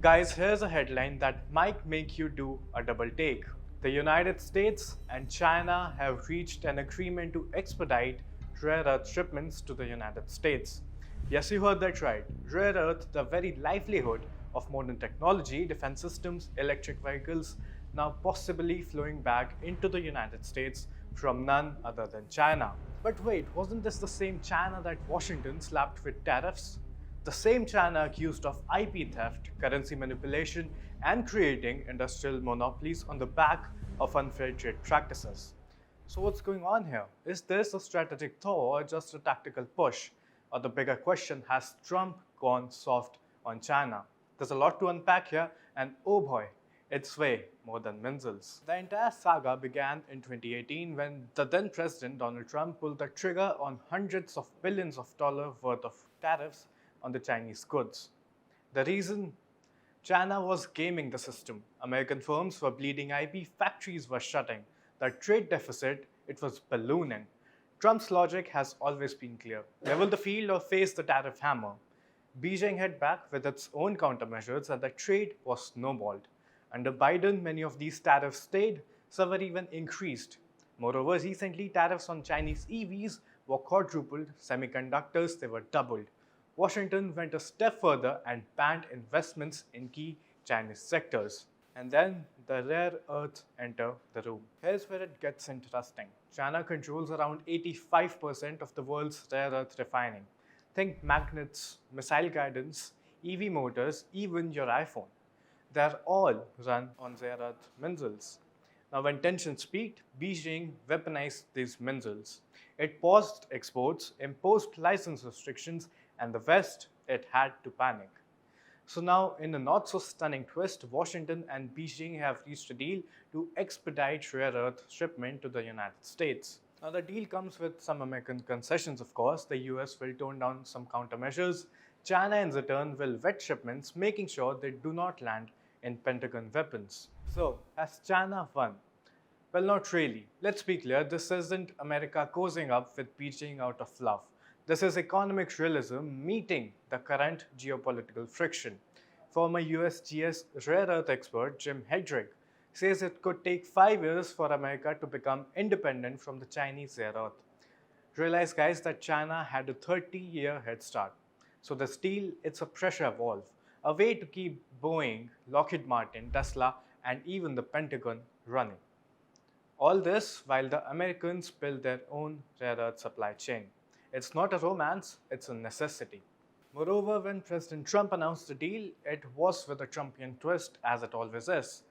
Guys, here's a headline that might make you do a double take. The United States and China have reached an agreement to expedite rare earth shipments to the United States. Yes, you heard that right. Rare earth, the very livelihood of modern technology, defense systems, electric vehicles, now possibly flowing back into the United States from none other than China. But wait, wasn't this the same China that Washington slapped with tariffs? The same China accused of IP theft, currency manipulation, and creating industrial monopolies on the back of unfair trade practices. So, what's going on here? Is this a strategic thaw or just a tactical push? Or the bigger question, has Trump gone soft on China? There's a lot to unpack here, and oh boy, it's way more than measles. The entire saga began in 2018 when the then President Donald Trump pulled the trigger on hundreds of billions of dollars worth of tariffs on the Chinese goods. The reason? China was gaming the system. American firms were bleeding IP, factories were shutting. The trade deficit, it was ballooning. Trump's logic has always been clear. Level the field or face the tariff hammer. Beijing hit back with its own countermeasures and the trade was snowballed. Under Biden, many of these tariffs stayed, some were even increased. Moreover, recently tariffs on Chinese EVs were quadrupled, semiconductors they were doubled. Washington went a step further and banned investments in key Chinese sectors. And then the rare earth enter the room. Here's where it gets interesting. China controls around 85% of the world's rare earth refining. Think magnets, missile guidance, EV motors, even your iPhone. They're all run on rare earth minerals. Now, when tensions peaked, Beijing weaponized these minerals. It paused exports, imposed license restrictions, and the West, it had to panic. So now, in a not so stunning twist, Washington and Beijing have reached a deal to expedite rare earth shipment to the United States. Now, the deal comes with some American concessions, of course. The US will tone down some countermeasures. China, in return, will vet shipments, making sure they do not land in Pentagon weapons. So, has China won? Well, not really. Let's be clear, this isn't America cozying up with Beijing out of love. This is economic realism meeting the current geopolitical friction. Former USGS rare earth expert Jim Hedrick says it could take 5 years for America to become independent from the Chinese rare earth. Realize, guys, that China had a 30-year head start. So the deal, it's a pressure valve, a way to keep Boeing, Lockheed Martin, Tesla, and even the Pentagon running. All this while the Americans build their own rare earth supply chain. It's not a romance, it's a necessity. Moreover, when President Trump announced the deal, it was with a Trumpian twist, as it always is.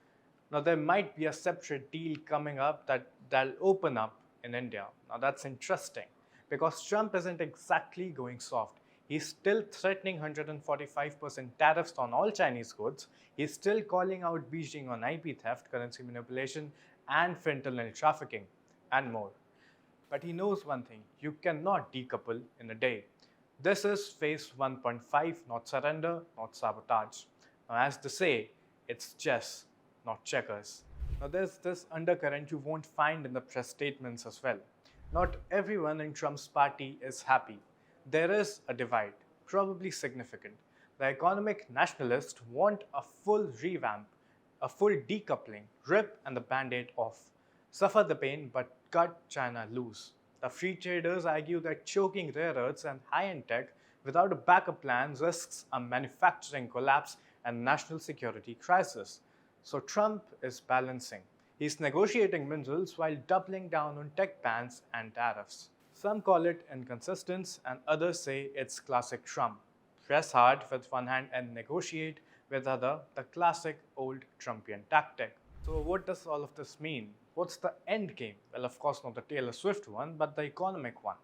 Now, there might be a separate deal coming up that'll open up in India. Now, that's interesting because Trump isn't exactly going soft. He's still threatening 145% tariffs on all Chinese goods. He's still calling out Beijing on IP theft, currency manipulation, and fentanyl trafficking, and more. But he knows one thing, you cannot decouple in a day. This is phase 1.5, not surrender, not sabotage. Now, as they say, it's chess, not checkers. Now, there's this undercurrent you won't find in the press statements as well. Not everyone in Trump's party is happy. There is a divide, probably significant. The economic nationalists want a full revamp, a full decoupling, rip and the band-aid off. Suffer the pain but cut China loose. The free traders argue that choking rare earths and high-end tech without a backup plan risks a manufacturing collapse and national security crisis. So Trump is balancing. He's negotiating minerals while doubling down on tech bans and tariffs. Some call it inconsistent and others say it's classic Trump. Press hard with one hand and negotiate with other, the classic old Trumpian tactic. So what does all of this mean? What's the end game? Well, of course not the Taylor Swift one, but the economic one.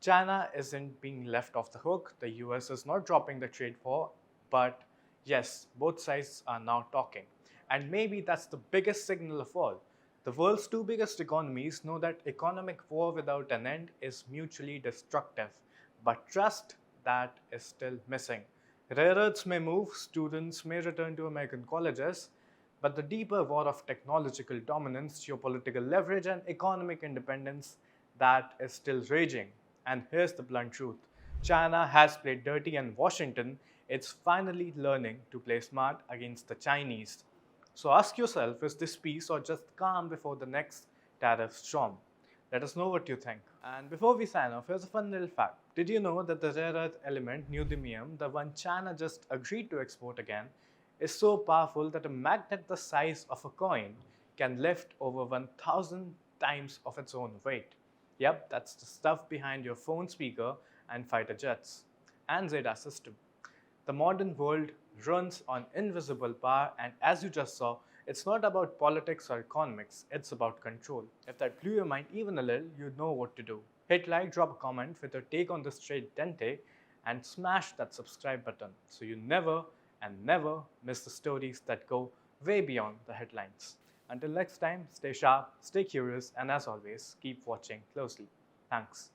China isn't being left off the hook. The US is not dropping the trade war, but yes, both sides are now talking. And maybe that's the biggest signal of all. The world's two biggest economies know that economic war without an end is mutually destructive, but trust, that is still missing. Rare earths may move, students may return to American colleges, but the deeper war of technological dominance, geopolitical leverage, and economic independence, that is still raging. And here's the blunt truth. China has played dirty and Washington It's finally learning to play smart against the Chinese. So ask yourself, is this peace or just calm before the next tariff storm? Let us know what you think. And before we sign off, here's a fun little fact. Did you know that the rare earth element neodymium, the one China just agreed to export again, is so powerful that a magnet the size of a coin can lift over 1,000 times of its own weight? Yep, that's the stuff behind your phone speaker and fighter jets and Zeta system. The modern world runs on invisible power, and as you just saw, it's not about politics or economics, it's about control. If that blew your mind even a little, you know what to do. Hit like, drop a comment with your take on this trade tente, and smash that subscribe button so you never and never miss the stories that go way beyond the headlines. Until next time, stay sharp, stay curious, and as always, keep watching closely. Thanks.